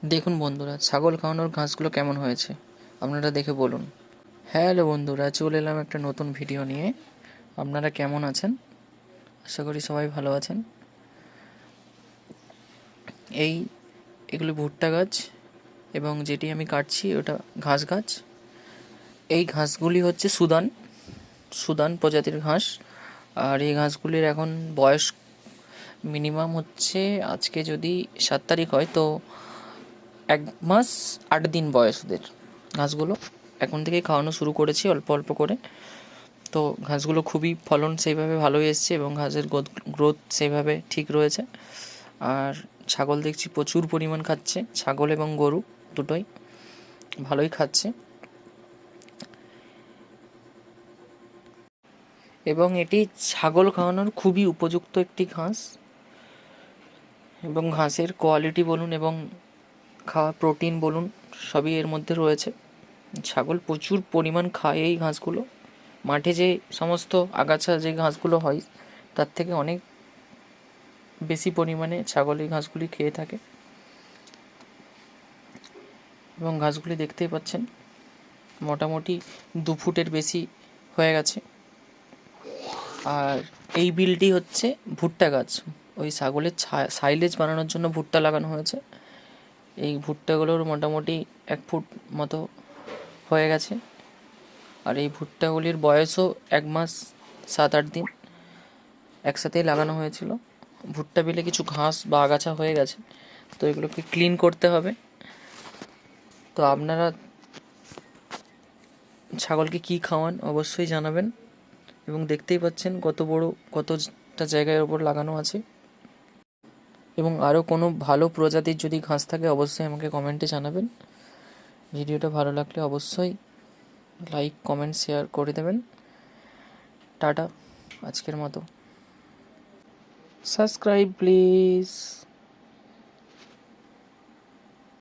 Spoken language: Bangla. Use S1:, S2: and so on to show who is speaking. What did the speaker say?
S1: দেখুন বন্ধুরা, ছাগল খাওয়ানোর ঘাসগুলো কেমন হয়েছে আপনারা দেখে বলুন। হ্যালো বন্ধুরা, চলে এলাম একটা নতুন ভিডিও নিয়ে। আপনারা কেমন আছেন? আশা করি সবাই ভালো আছেন। এগুলো ভুট্টা গাছ, এবং যেটি আমি কাটছি ওটা ঘাস গাছ। এই ঘাসগুলি হচ্ছে সুদান প্রজাতির ঘাস। আর এই ঘাসগুলির এখন বয়স মিনিমাম হচ্ছে, আজকে যদি 7 তারিখ হয় তো 1 মাস 8 দিন বয়স ওদের। ঘাসগুলো এখন থেকেই খাওয়ানো শুরু করেছি অল্প অল্প করে। তো ঘাসগুলো খুবই ফলন সেইভাবে ভালোই এসছে, এবং ঘাসের গ্রোথ সেইভাবে ঠিক রয়েছে। আর ছাগল দেখছি প্রচুর পরিমাণ খাচ্ছে, ছাগল এবং গরু দুটোই ভালোই খাচ্ছে। এবং এটি ছাগল খাওয়ানোর খুবই উপযুক্ত একটি ঘাস, এবং ঘাসের কোয়ালিটি বলুন এবং খাওয়া প্রোটিন বলুন সবই এর মধ্যে রয়েছে। ছাগল প্রচুর পরিমাণ খায় এই ঘাসগুলো। মাঠে যে সমস্ত আগাছা যে ঘাসগুলো হয় তার থেকে অনেক বেশি পরিমাণে ছাগল এই ঘাসগুলি খেয়ে থাকে। এবং ঘাসগুলি দেখতেই পাচ্ছেন মোটামুটি 2 ফুটের বেশি হয়ে গেছে। আর এই বিলটি হচ্ছে ভুট্টা গাছ। ওই ছাগলের সাইলেজ বানানোর জন্য ভুট্টা লাগানো হয়েছে। এই ভুট্টাগুলোর মোটামুটি 1 ফুট মতো হয়ে গেছে। আর এই ভুট্টাগুলির বয়সও 1 মাস 7-8 দিন একসাথেই লাগানো হয়েছিল। ভুট্টা বিলে কিছু ঘাস বা আগাছা হয়ে গেছে, তো এগুলোকে ক্লিন করতে হবে। তো আপনারা ছাগলকে কী খাওয়ান অবশ্যই জানাবেন। এবং দেখতেই পাচ্ছেন কতটা জায়গার ওপর লাগানো আছে। এবং আরও কোনো ভালো প্রজাতির যদি ঘাস থাকে অবশ্যই আমাকে কমেন্টে জানাবেন। ভিডিওটা ভালো লাগলে অবশ্যই লাইক কমেন্ট শেয়ার করে দেবেন। টাটা আজকের মতো। Subscribe please.